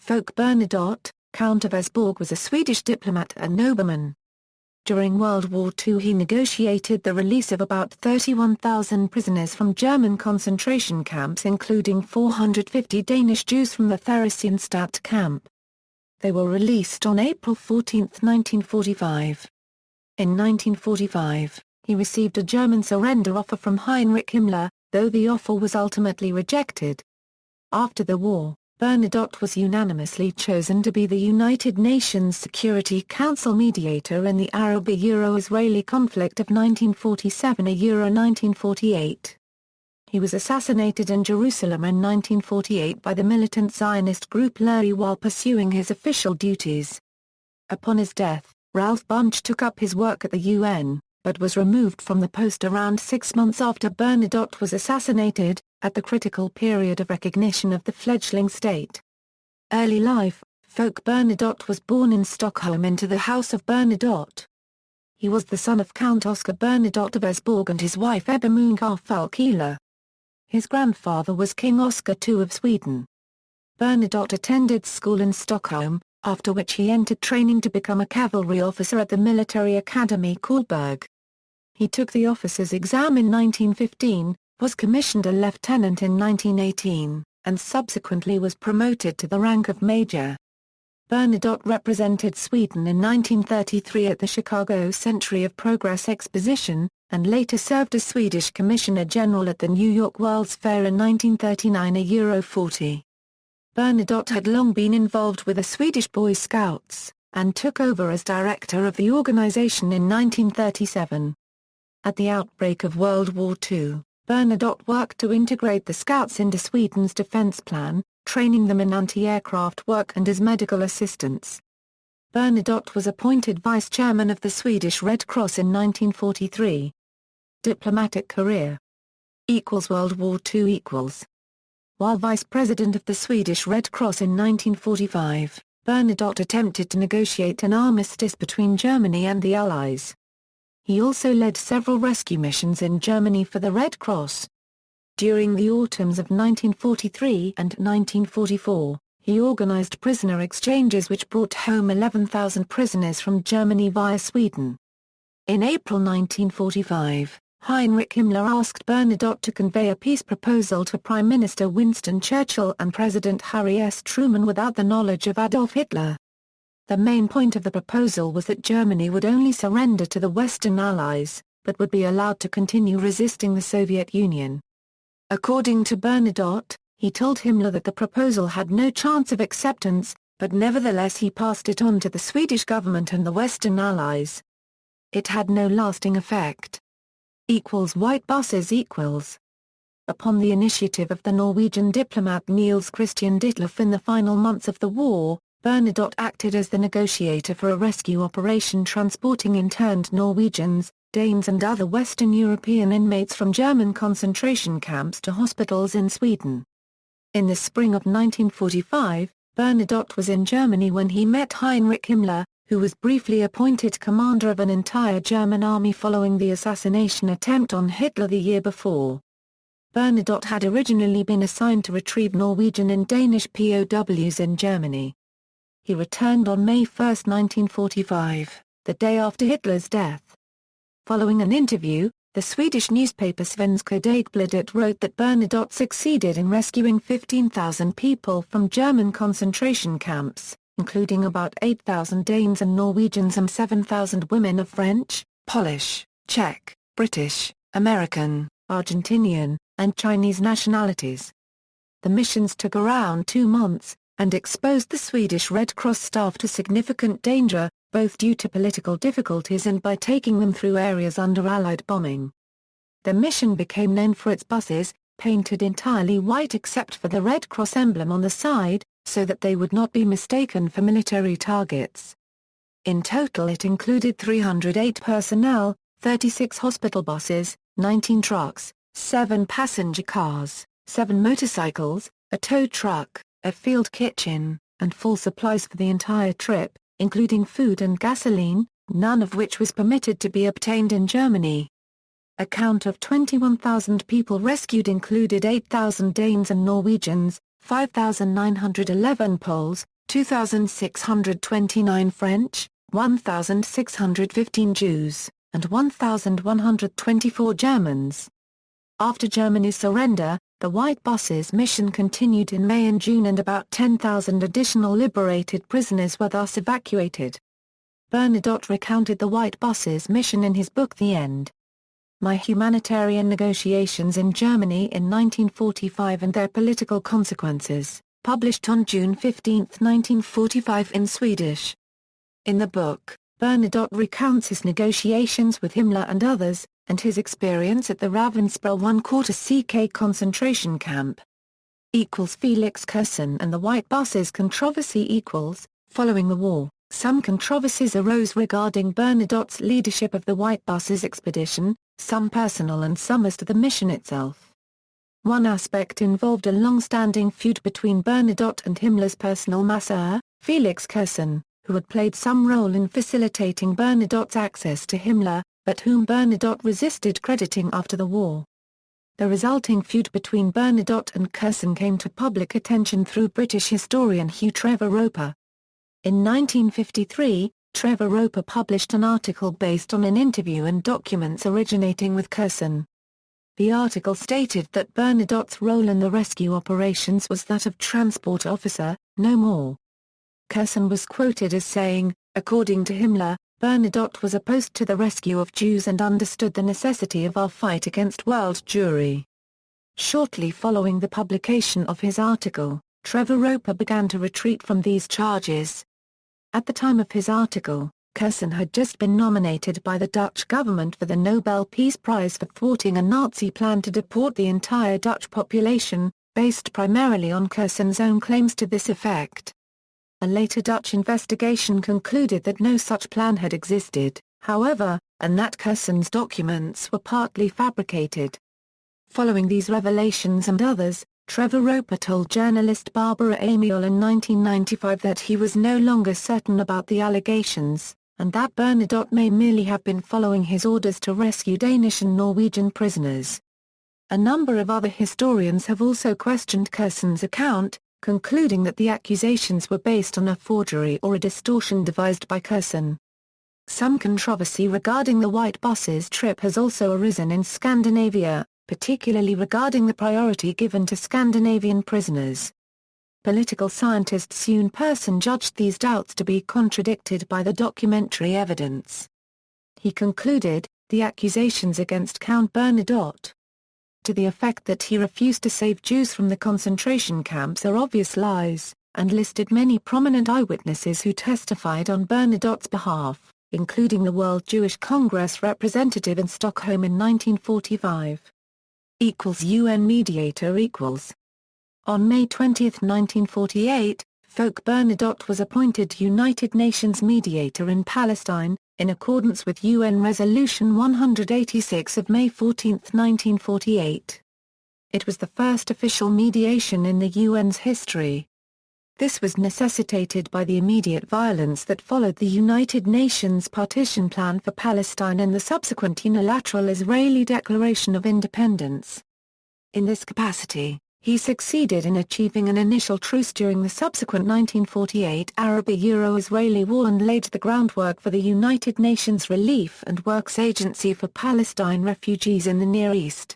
Folke Bernadotte, Count of Wisborg, was a Swedish diplomat and nobleman. During World War II he negotiated the release of about 31,000 prisoners from German concentration camps, including 450 Danish Jews from the Theresienstadt camp. They were released on April 14, 1945. In 1945, he received a German surrender offer from Heinrich Himmler, though the offer was ultimately rejected. After the war, Bernadotte was unanimously chosen to be the United Nations Security Council mediator in the Arab-Israeli conflict of 1947–1948. He was assassinated in Jerusalem in 1948 by the militant Zionist group Lehi while pursuing his official duties. Upon his death, Ralph Bunche took up his work at the UN, but was removed from the post around 6 months after Bernadotte was assassinated, at the critical period of recognition of the fledgling state. Early life: Folke Bernadotte was born in Stockholm into the House of Bernadotte. He was the son of Count Oscar Bernadotte of Wisborg and his wife Ebba Folke. His grandfather was King Oscar II of Sweden. Bernadotte attended school in Stockholm, after which he entered training to become a cavalry officer at the military academy Wisborg. He took the officer's exam in 1915, was commissioned a lieutenant in 1918, and subsequently was promoted to the rank of major. Bernadotte represented Sweden in 1933 at the Chicago Century of Progress Exposition, and later served as Swedish Commissioner General at the New York World's Fair in 1939 40. Bernadotte had long been involved with the Swedish Boy Scouts, and took over as director of the organization in 1937. At the outbreak of World War II, Bernadotte worked to integrate the Scouts into Sweden's defense plan, training them in anti-aircraft work and as medical assistants. Bernadotte was appointed vice chairman of the Swedish Red Cross in 1943. Diplomatic career. World War II. While vice president of the Swedish Red Cross in 1945, Bernadotte attempted to negotiate an armistice between Germany and the Allies. He also led several rescue missions in Germany for the Red Cross. During the autumns of 1943 and 1944, he organized prisoner exchanges which brought home 11,000 prisoners from Germany via Sweden. In April 1945, Heinrich Himmler asked Bernadotte to convey a peace proposal to Prime Minister Winston Churchill and President Harry S. Truman without the knowledge of Adolf Hitler. The main point of the proposal was that Germany would only surrender to the Western Allies, but would be allowed to continue resisting the Soviet Union. According to Bernadotte, he told Himmler that the proposal had no chance of acceptance, but nevertheless he passed it on to the Swedish government and the Western Allies. It had no lasting effect. White buses. Upon the initiative of the Norwegian diplomat Niels Christian Ditleff in the final months of the war, Bernadotte acted as the negotiator for a rescue operation transporting interned Norwegians, Danes and other Western European inmates from German concentration camps to hospitals in Sweden. In the spring of 1945, Bernadotte was in Germany when he met Heinrich Himmler, who was briefly appointed commander of an entire German army following the assassination attempt on Hitler the year before. Bernadotte had originally been assigned to retrieve Norwegian and Danish POWs in Germany. He returned on May 1, 1945, the day after Hitler's death. Following an interview, the Swedish newspaper Svenska Dagbladet wrote that Bernadotte succeeded in rescuing 15,000 people from German concentration camps, including about 8,000 Danes and Norwegians and 7,000 women of French, Polish, Czech, British, American, Argentinian, and Chinese nationalities. The missions took around 2 months, and exposed the Swedish Red Cross staff to significant danger, both due to political difficulties and by taking them through areas under Allied bombing. The mission became known for its buses, painted entirely white except for the Red Cross emblem on the side, so that they would not be mistaken for military targets. In total it included 308 personnel, 36 hospital buses, 19 trucks, 7 passenger cars, 7 motorcycles, a tow truck, a field kitchen, and full supplies for the entire trip, including food and gasoline, none of which was permitted to be obtained in Germany. A count of 21,000 people rescued included 8,000 Danes and Norwegians, 5,911 Poles, 2,629 French, 1,615 Jews, and 1,124 Germans. After Germany's surrender, the White Bus's mission continued in May and June, and about 10,000 additional liberated prisoners were thus evacuated. Bernadotte recounted the White Bus's mission in his book The End. My Humanitarian Negotiations in Germany in 1945 and Their Political Consequences, published on June 15, 1945 in Swedish. In the book, Bernadotte recounts his negotiations with Himmler and others, and his experience at the Ravensbrück one-quarter CK concentration camp. Felix Kersten and the White Bus's controversy. Following the war, some controversies arose regarding Bernadotte's leadership of the White Bus's expedition, some personal and some as to the mission itself. One aspect involved a long-standing feud between Bernadotte and Himmler's personal masseur, Felix Kersten, who had played some role in facilitating Bernadotte's access to Himmler, but whom Bernadotte resisted crediting after the war. The resulting feud between Bernadotte and Kersten came to public attention through British historian Hugh Trevor Roper. In 1953, Trevor Roper published an article based on an interview and documents originating with Kersten. The article stated that Bernadotte's role in the rescue operations was that of transport officer, no more. Kersten was quoted as saying, according to Himmler, Bernadotte was opposed to the rescue of Jews and understood the necessity of our fight against world Jewry. Shortly following the publication of his article, Trevor Roper began to retreat from these charges. At the time of his article, Kersten had just been nominated by the Dutch government for the Nobel Peace Prize for thwarting a Nazi plan to deport the entire Dutch population, based primarily on Kersten's own claims to this effect. A later Dutch investigation concluded that no such plan had existed, however, and that Kersten's documents were partly fabricated. Following these revelations and others, Trevor Roper told journalist Barbara Amiel in 1995 that he was no longer certain about the allegations, and that Bernadotte may merely have been following his orders to rescue Danish and Norwegian prisoners. A number of other historians have also questioned Kersten's account, concluding that the accusations were based on a forgery or a distortion devised by Kersten. Some controversy regarding the White Bus's trip has also arisen in Scandinavia, particularly regarding the priority given to Scandinavian prisoners. Political scientist Sune Persson judged these doubts to be contradicted by the documentary evidence. He concluded, the accusations against Count Bernadotte, to the effect that he refused to save Jews from the concentration camps, are obvious lies, and listed many prominent eyewitnesses who testified on Bernadotte's behalf, including the World Jewish Congress representative in Stockholm in 1945. UN Mediator . On May 20, 1948, Folke Bernadotte was appointed United Nations mediator in Palestine, in accordance with UN Resolution 186 of May 14, 1948. It was the first official mediation in the UN's history. This was necessitated by the immediate violence that followed the United Nations partition plan for Palestine and the subsequent unilateral Israeli declaration of independence. In this capacity, he succeeded in achieving an initial truce during the subsequent 1948 Arab-Israeli war and laid the groundwork for the United Nations Relief and Works Agency for Palestine refugees in the Near East.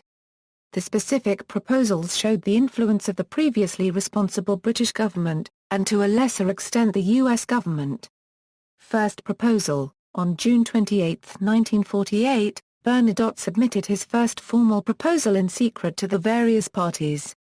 The specific proposals showed the influence of the previously responsible British government, and to a lesser extent the US government. First proposal. On June 28, 1948, Bernadotte submitted his first formal proposal in secret to the various parties.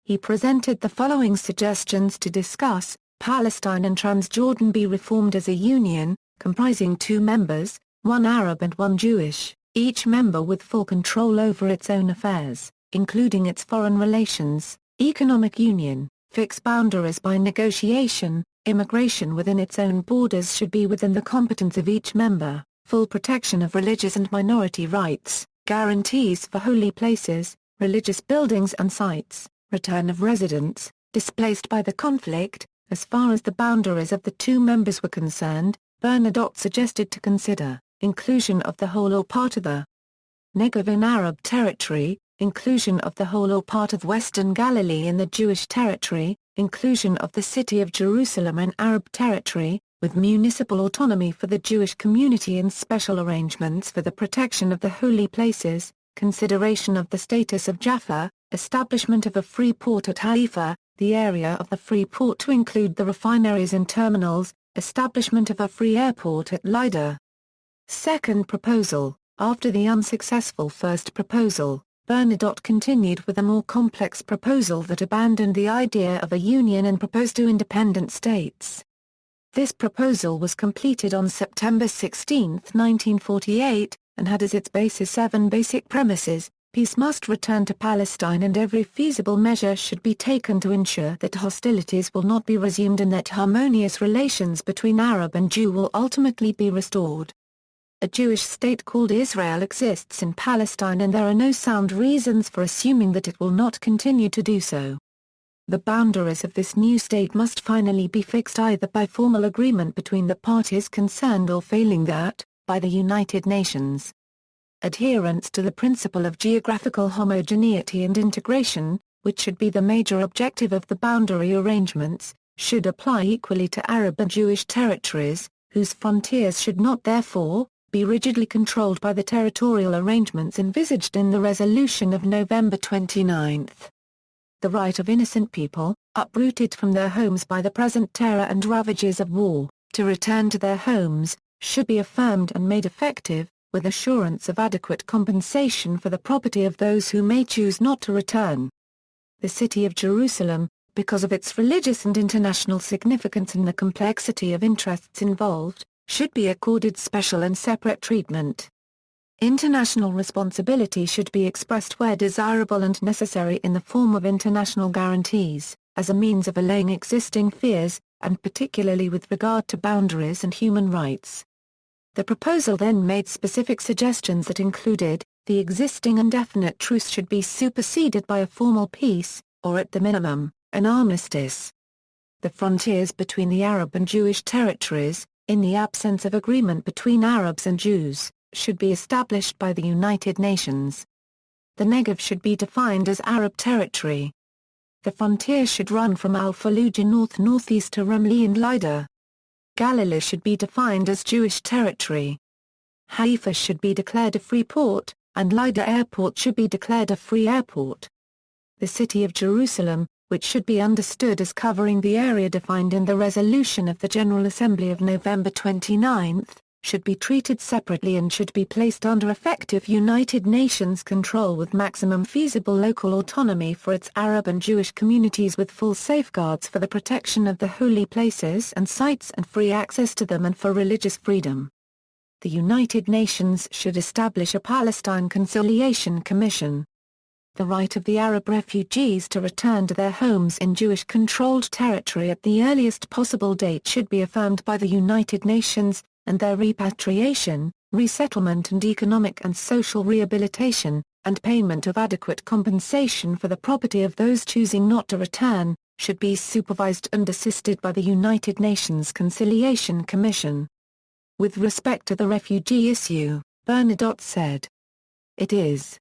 He presented the following suggestions to discuss: Palestine and Transjordan be reformed as a union, comprising 2 members, 1 Arab and 1 Jewish, each member with full control over its own affairs, including its foreign relations, economic union, fix boundaries by negotiation, immigration within its own borders should be within the competence of each member, full protection of religious and minority rights, guarantees for holy places, religious buildings and sites, return of residents, displaced by the conflict. As far as the boundaries of the 2 members were concerned, Bernadotte suggested to consider inclusion of the whole or part of the Negev in Arab territory, inclusion of the whole or part of Western Galilee in the Jewish territory, inclusion of the city of Jerusalem in Arab territory, with municipal autonomy for the Jewish community and special arrangements for the protection of the holy places, consideration of the status of Jaffa, establishment of a free port at Haifa, the area of the free port to include the refineries and terminals, establishment of a free airport at Lydda. Second proposal. After the unsuccessful first proposal, Bernadotte continued with a more complex proposal that abandoned the idea of a union and proposed two independent states. This proposal was completed on September 16, 1948, and had as its basis 7 basic premises. Peace must return to Palestine and every feasible measure should be taken to ensure that hostilities will not be resumed and that harmonious relations between Arab and Jew will ultimately be restored. A Jewish state called Israel exists in Palestine and there are no sound reasons for assuming that it will not continue to do so. The boundaries of this new state must finally be fixed either by formal agreement between the parties concerned or failing that, by the United Nations. Adherence to the principle of geographical homogeneity and integration, which should be the major objective of the boundary arrangements, should apply equally to Arab and Jewish territories, whose frontiers should not therefore, be rigidly controlled by the territorial arrangements envisaged in the resolution of November 29. The right of innocent people, uprooted from their homes by the present terror and ravages of war, to return to their homes, should be affirmed and made effective, with assurance of adequate compensation for the property of those who may choose not to return. The city of Jerusalem, because of its religious and international significance and the complexity of interests involved, should be accorded special and separate treatment. International responsibility should be expressed where desirable and necessary in the form of international guarantees, as a means of allaying existing fears, and particularly with regard to boundaries and human rights. The proposal then made specific suggestions that included, the existing indefinite truce should be superseded by a formal peace, or at the minimum, an armistice. The frontiers between the Arab and Jewish territories, in the absence of agreement between Arabs and Jews, should be established by the United Nations. The Negev should be defined as Arab territory. The frontier should run from Al-Fallujah north-northeast to Ramleh and Lydda. Galilee should be defined as Jewish territory. Haifa should be declared a free port, and Lydda Airport should be declared a free airport. The city of Jerusalem, which should be understood as covering the area defined in the resolution of the General Assembly of November 29, should be treated separately and should be placed under effective United Nations control with maximum feasible local autonomy for its Arab and Jewish communities with full safeguards for the protection of the holy places and sites and free access to them and for religious freedom. The United Nations should establish a Palestine Conciliation Commission. The right of the Arab refugees to return to their homes in Jewish-controlled territory at the earliest possible date should be affirmed by the United Nations, and their repatriation, resettlement and economic and social rehabilitation, and payment of adequate compensation for the property of those choosing not to return, should be supervised and assisted by the United Nations Conciliation Commission. With respect to the refugee issue, Bernadotte said, "It is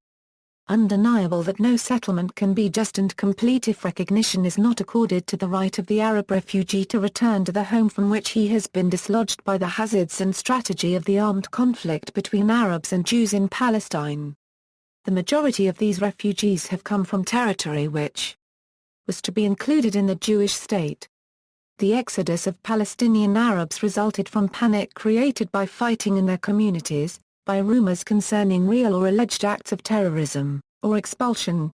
undeniable that no settlement can be just and complete if recognition is not accorded to the right of the Arab refugee to return to the home from which he has been dislodged by the hazards and strategy of the armed conflict between Arabs and Jews in Palestine. The majority of these refugees have come from territory which was to be included in the Jewish state. The exodus of Palestinian Arabs resulted from panic created by fighting in their communities, by rumors concerning real or alleged acts of terrorism, or expulsion.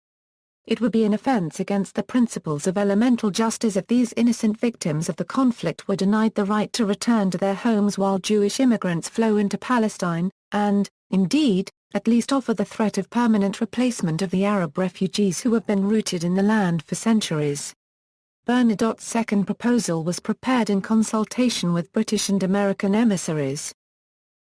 It would be an offense against the principles of elemental justice if these innocent victims of the conflict were denied the right to return to their homes while Jewish immigrants flow into Palestine, and, indeed, at least offer the threat of permanent replacement of the Arab refugees who have been rooted in the land for centuries." Bernadotte's second proposal was prepared in consultation with British and American emissaries.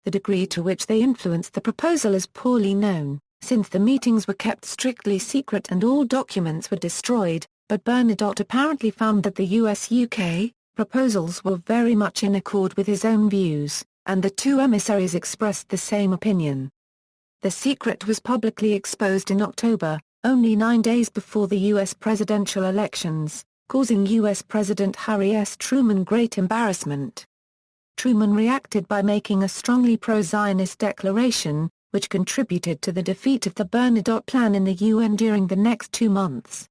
The degree to which they influenced the proposal is poorly known, since the meetings were kept strictly secret and all documents were destroyed, but Bernadotte apparently found that the US-UK proposals were very much in accord with his own views, and the two emissaries expressed the same opinion. The secret was publicly exposed in October, only 9 days before the U.S. presidential elections, causing U.S. President Harry S. Truman great embarrassment. Truman reacted by making a strongly pro-Zionist declaration, which contributed to the defeat of the Bernadotte Plan in the UN during the next 2 months.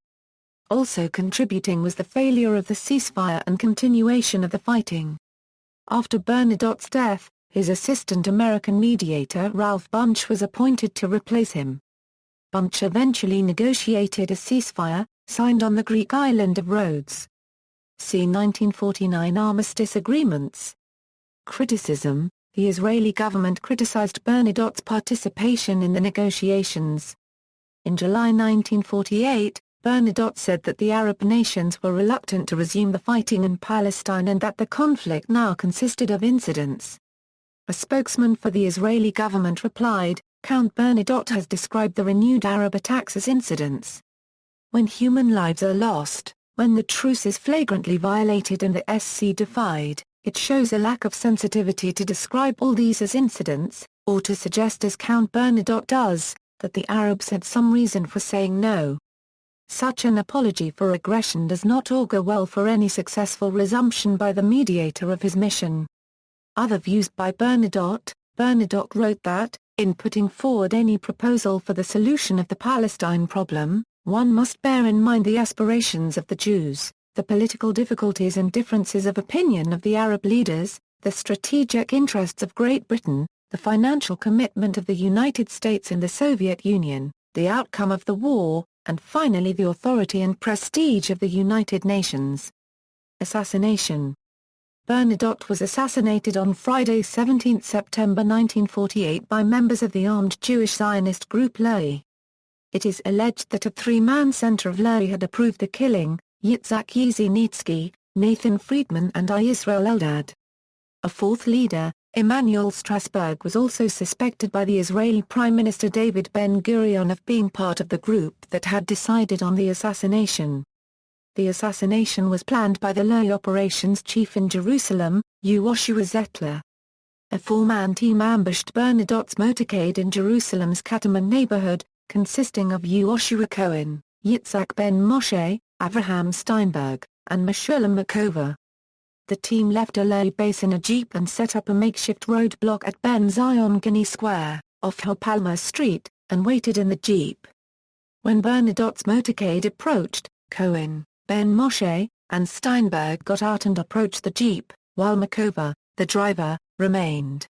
Also contributing was the failure of the ceasefire and continuation of the fighting. After Bernadotte's death, his assistant American mediator Ralph Bunche was appointed to replace him. Bunche eventually negotiated a ceasefire, signed on the Greek island of Rhodes. See 1949 Armistice Agreements. Criticism: the Israeli government criticized Bernadotte's participation in the negotiations. In July 1948, Bernadotte said that the Arab nations were reluctant to resume the fighting in Palestine and that the conflict now consisted of incidents. A spokesman for the Israeli government replied, "Count Bernadotte has described the renewed Arab attacks as incidents. When human lives are lost, when the truce is flagrantly violated and the SC defied, it shows a lack of sensitivity to describe all these as incidents, or to suggest as Count Bernadotte does, that the Arabs had some reason for saying no. Such an apology for aggression does not augur well for any successful resumption by the mediator of his mission." Other views by Bernadotte: Bernadotte wrote that, in putting forward any proposal for the solution of the Palestine problem, one must bear in mind the aspirations of the Jews, the political difficulties and differences of opinion of the Arab leaders, the strategic interests of Great Britain, the financial commitment of the United States and the Soviet Union, the outcome of the war, and finally the authority and prestige of the United Nations. Assassination. Bernadotte was assassinated on Friday 17 September 1948 by members of the armed Jewish Zionist group Lehi. It is alleged that a three-man center of Lehi had approved the killing: Yitzhak Yezynitsky, Nathan Friedman and I. Israel Eldad. A fourth leader, Emanuel Strasberg, was also suspected by the Israeli Prime Minister David Ben-Gurion of being part of the group that had decided on the assassination. The assassination was planned by the Lehi operations chief in Jerusalem, Yehoshua Zetler. A four-man team ambushed Bernadotte's motorcade in Jerusalem's Kataman neighborhood, consisting of Yehoshua Cohen, Yitzhak Ben Moshe, Avraham Steinberg, and Meshulam Makova. The team left a Lehi base in a jeep and set up a makeshift roadblock at Ben Zion Gani Square, off Palmer Street, and waited in the jeep. When Bernadotte's motorcade approached, Cohen, Ben Moshe, and Steinberg got out and approached the jeep, while Makova, the driver, remained.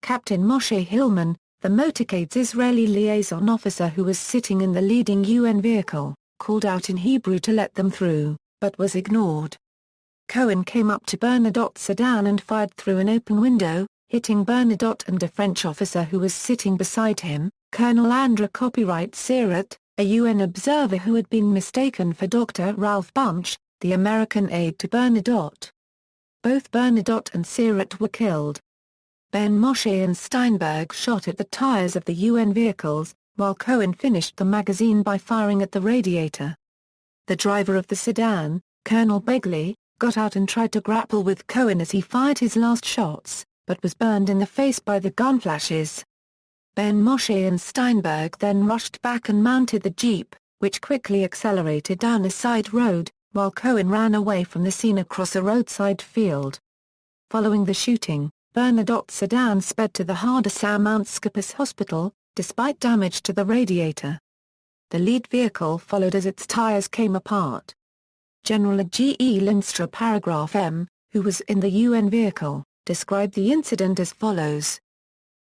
Captain Moshe Hillman, the motorcade's Israeli liaison officer who was sitting in the leading UN vehicle, called out in Hebrew to let them through, but was ignored. Cohen came up to Bernadotte's sedan and fired through an open window, hitting Bernadotte and a French officer who was sitting beside him, Colonel André Sirat, a UN observer who had been mistaken for Dr. Ralph Bunche, the American aide to Bernadotte. Both Bernadotte and Sirat were killed. Ben Moshe and Steinberg shot at the tires of the UN vehicles, while Cohen finished the magazine by firing at the radiator. The driver of the sedan, Colonel Begley, got out and tried to grapple with Cohen as he fired his last shots, but was burned in the face by the gun flashes. Ben Moshe and Steinberg then rushed back and mounted the jeep, which quickly accelerated down a side road, while Cohen ran away from the scene across a roadside field. Following the shooting, Bernadotte's sedan sped to the Hadassah Mount Skippus Hospital, despite damage to the radiator. The lead vehicle followed as its tires came apart. General G.E. Lindström paragraph M, who was in the UN vehicle, described the incident as follows.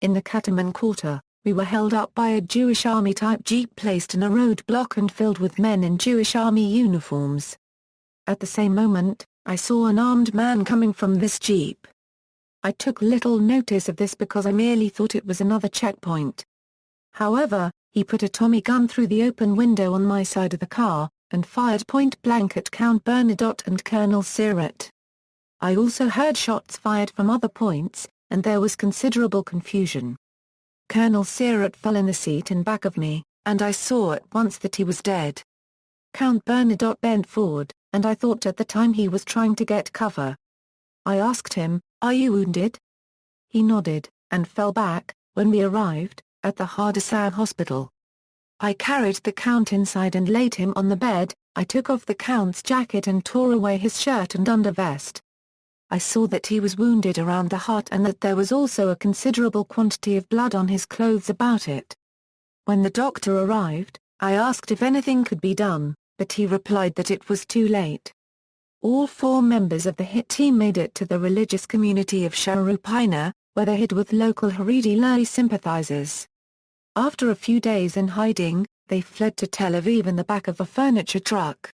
In the Kataman quarter, we were held up by a Jewish army-type jeep placed in a roadblock and filled with men in Jewish army uniforms. At the same moment, I saw an armed man coming from this jeep. I took little notice of this because I merely thought it was another checkpoint. However, he put a Tommy gun through the open window on my side of the car, and fired point-blank at Count Bernadotte and Colonel Sirat. I also heard shots fired from other points, and there was considerable confusion. Colonel Sirat fell in the seat in back of me, and I saw at once that he was dead. Count Bernadotte bent forward, and I thought at the time he was trying to get cover. I asked him, "Are you wounded?" He nodded, and fell back, when we arrived, at the Hadassah hospital. I carried the Count inside and laid him on the bed. I took off the Count's jacket and tore away his shirt and undervest. I saw that he was wounded around the heart and that there was also a considerable quantity of blood on his clothes about it. When the doctor arrived, I asked if anything could be done, but he replied that it was too late. All 4 members of the hit team made it to the religious community of Sharupina, where they hid with local Haredi Lehi sympathizers. After a few days in hiding, they fled to Tel Aviv in the back of a furniture truck.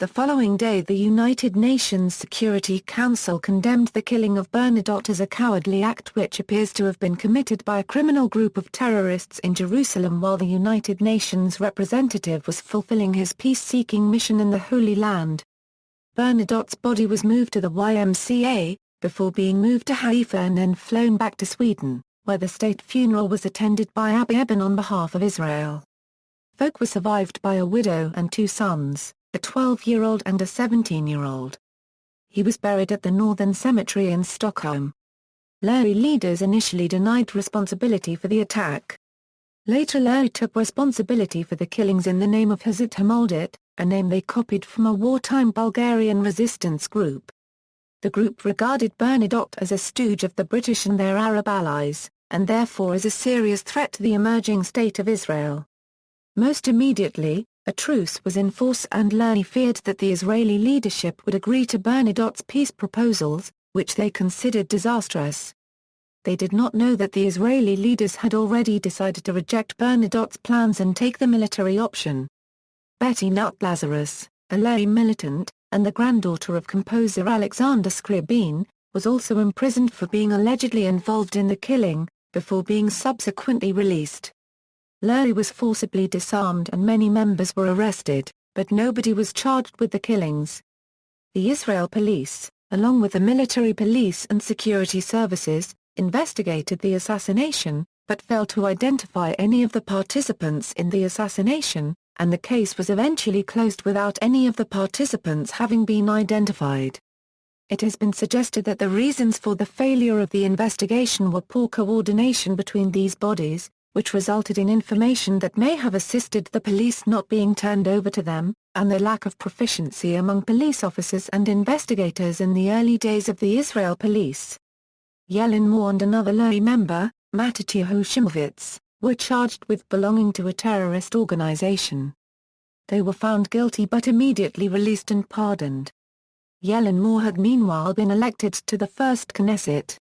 The following day the United Nations Security Council condemned the killing of Bernadotte as a cowardly act which appears to have been committed by a criminal group of terrorists in Jerusalem while the United Nations representative was fulfilling his peace-seeking mission in the Holy Land. Bernadotte's body was moved to the YMCA, before being moved to Haifa and then flown back to Sweden, where the state funeral was attended by Abba Eban on behalf of Israel. Folke was survived by a widow and 2 sons, a 12-year-old and a 17-year-old. He was buried at the Northern Cemetery in Stockholm. Lehi leaders initially denied responsibility for the attack. Later Lehi took responsibility for the killings in the name of Hazrat Hamoldit, a name they copied from a wartime Bulgarian resistance group. The group regarded Bernadotte as a stooge of the British and their Arab allies, and therefore as a serious threat to the emerging state of Israel. Most immediately, a truce was in force and Lehi feared that the Israeli leadership would agree to Bernadotte's peace proposals, which they considered disastrous. They did not know that the Israeli leaders had already decided to reject Bernadotte's plans and take the military option. Betty Nut Lazarus, a Lehi militant, and the granddaughter of composer Alexander Scriabin, was also imprisoned for being allegedly involved in the killing, before being subsequently released. Lehi was forcibly disarmed and many members were arrested, but nobody was charged with the killings. The Israel police, along with the military police and security services, investigated the assassination, but failed to identify any of the participants in the assassination, and the case was eventually closed without any of the participants having been identified. It has been suggested that the reasons for the failure of the investigation were poor coordination between these bodies, which resulted in information that may have assisted the police not being turned over to them, and the lack of proficiency among police officers and investigators in the early days of the Israel police. Yellen Moore and another Lehi member, Matityahu Shimovitz, were charged with belonging to a terrorist organization. They were found guilty but immediately released and pardoned. Yellen Moore had meanwhile been elected to the first Knesset.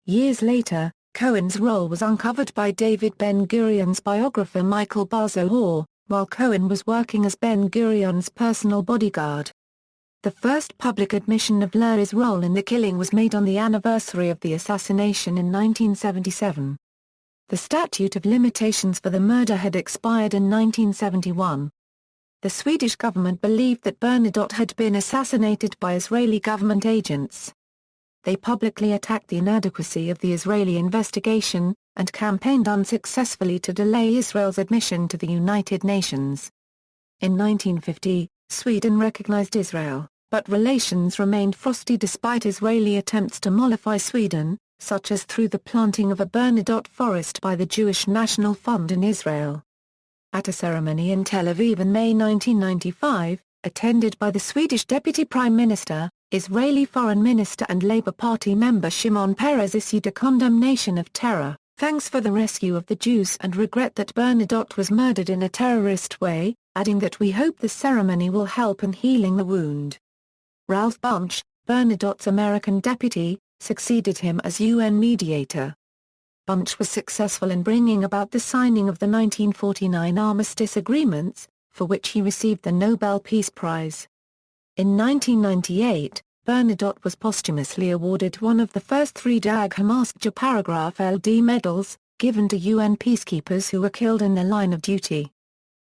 Years later, Cohen's role was uncovered by David Ben-Gurion's biographer Michael Bar-Zohar, while Cohen was working as Ben-Gurion's personal bodyguard. The first public admission of Lehi's role in the killing was made on the anniversary of the assassination in 1977. The statute of limitations for the murder had expired in 1971. The Swedish government believed that Bernadotte had been assassinated by Israeli government agents. They publicly attacked the inadequacy of the Israeli investigation, and campaigned unsuccessfully to delay Israel's admission to the United Nations. In 1950, Sweden recognized Israel, but relations remained frosty despite Israeli attempts to mollify Sweden, such as through the planting of a Bernadotte forest by the Jewish National Fund in Israel. At a ceremony in Tel Aviv in May 1995, attended by the Swedish Deputy Prime Minister, Israeli Foreign Minister and Labour Party member Shimon Peres issued a condemnation of terror, thanks for the rescue of the Jews and regret that Bernadotte was murdered in a terrorist way, adding that we hope the ceremony will help in healing the wound. Ralph Bunche, Bernadotte's American deputy, succeeded him as UN mediator. Bunche was successful in bringing about the signing of the 1949 armistice agreements, for which he received the Nobel Peace Prize. In 1998, Bernadotte was posthumously awarded one of the first 3 Dag Hamaskja Paragraph LD medals, given to UN peacekeepers who were killed in their line of duty.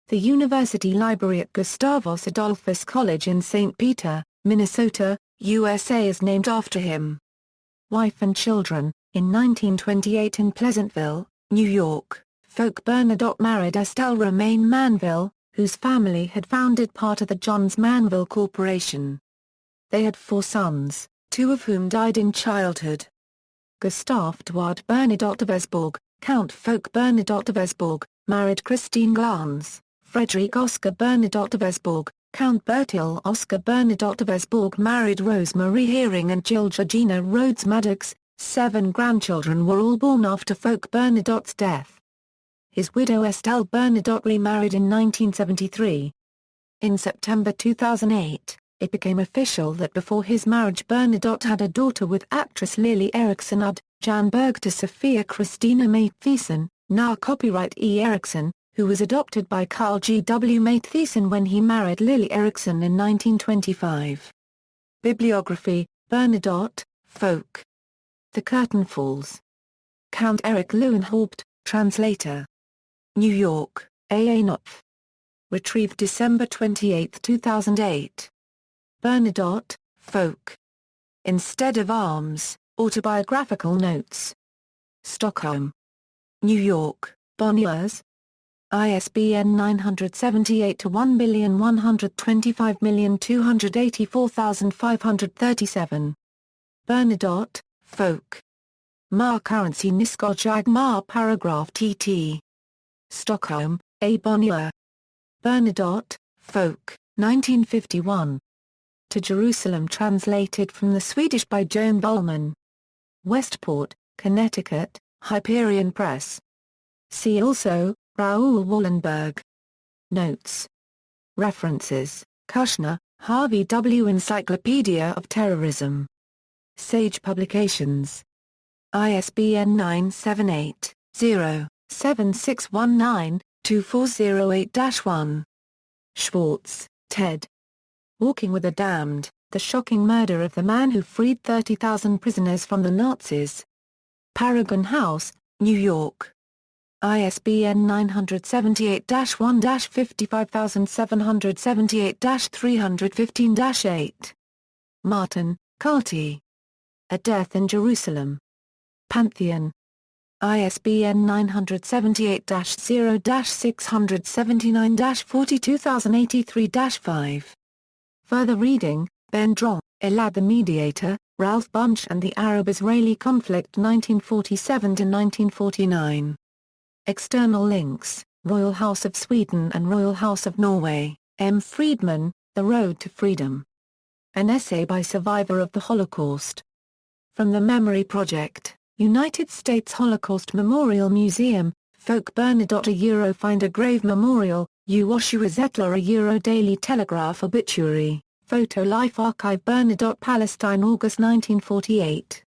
The University Library at Gustavus Adolphus College in St. Peter, Minnesota, USA is named after him. Wife and children. In 1928 in Pleasantville, New York, Folke Bernadotte married Estelle Romaine Manville, whose family had founded part of the Johns Manville Corporation. They had 4 sons, 2 of whom died in childhood. Gustave Edouard Bernadotte of Wisborg, Count Folke Bernadotte of Wisborg, married Christine Glans. Frederick Oscar Bernadotte of Wisborg, Count Bertil Oscar Bernadotte of Wisborg married Rose Marie Heering and Jill Georgina Rhodes Maddox. 7 grandchildren were all born after Folke Bernadotte's death. His widow Estelle Bernadotte remarried in 1973. In September 2008, it became official that before his marriage Bernadotte had a daughter with actress Lily Eriksson ud, Jan Berg to Sophia Christina Matthiessen, now copyright E. Eriksson, who was adopted by Carl G. W. Matthiessen when he married Lily Eriksson in 1925. Bibliography, Bernadotte, Folke. The Curtain Falls. Count Erich Lewenhaupt, translator. New York, A. A. Knopf. Retrieved December 28, 2008. Bernadotte, Folke. Instead of Arms, Autobiographical Notes. Stockholm. New York, Bonniers. ISBN 978-1,125,284,537. Bernadotte, Folke. Ma currency niskojag ma paragraph tt. Stockholm, A. Bonnier. Bernadotte, Folke, 1951. To Jerusalem translated from the Swedish by Joan Bullman. Westport, Connecticut, Hyperion Press. See also, Raoul Wallenberg. Notes. References, Kushner, Harvey W. Encyclopedia of Terrorism. Sage Publications. ISBN 978-0-7619-2408-1. Schwartz, Ted. Walking with the Damned, The Shocking Murder of the Man Who Freed 30,000 Prisoners from the Nazis. Paragon House, New York. ISBN 978-1-55778-315-8. Martin, Kati. A Death in Jerusalem. Pantheon. ISBN 978-0-679-42083-5. Further reading, Ben Drong, Elad the Mediator, Ralph Bunche and the Arab-Israeli Conflict 1947–1949. External links, Royal House of Sweden and Royal House of Norway, M. Friedman, The Road to Freedom. An essay by survivor of the Holocaust. From the Memory Project, United States Holocaust Memorial Museum, Folke Bernadotte Find a Grave Memorial, Joshua Zettler Daily Telegraph Obituary, Photo Life Archive Bernadotte Palestine August 1948.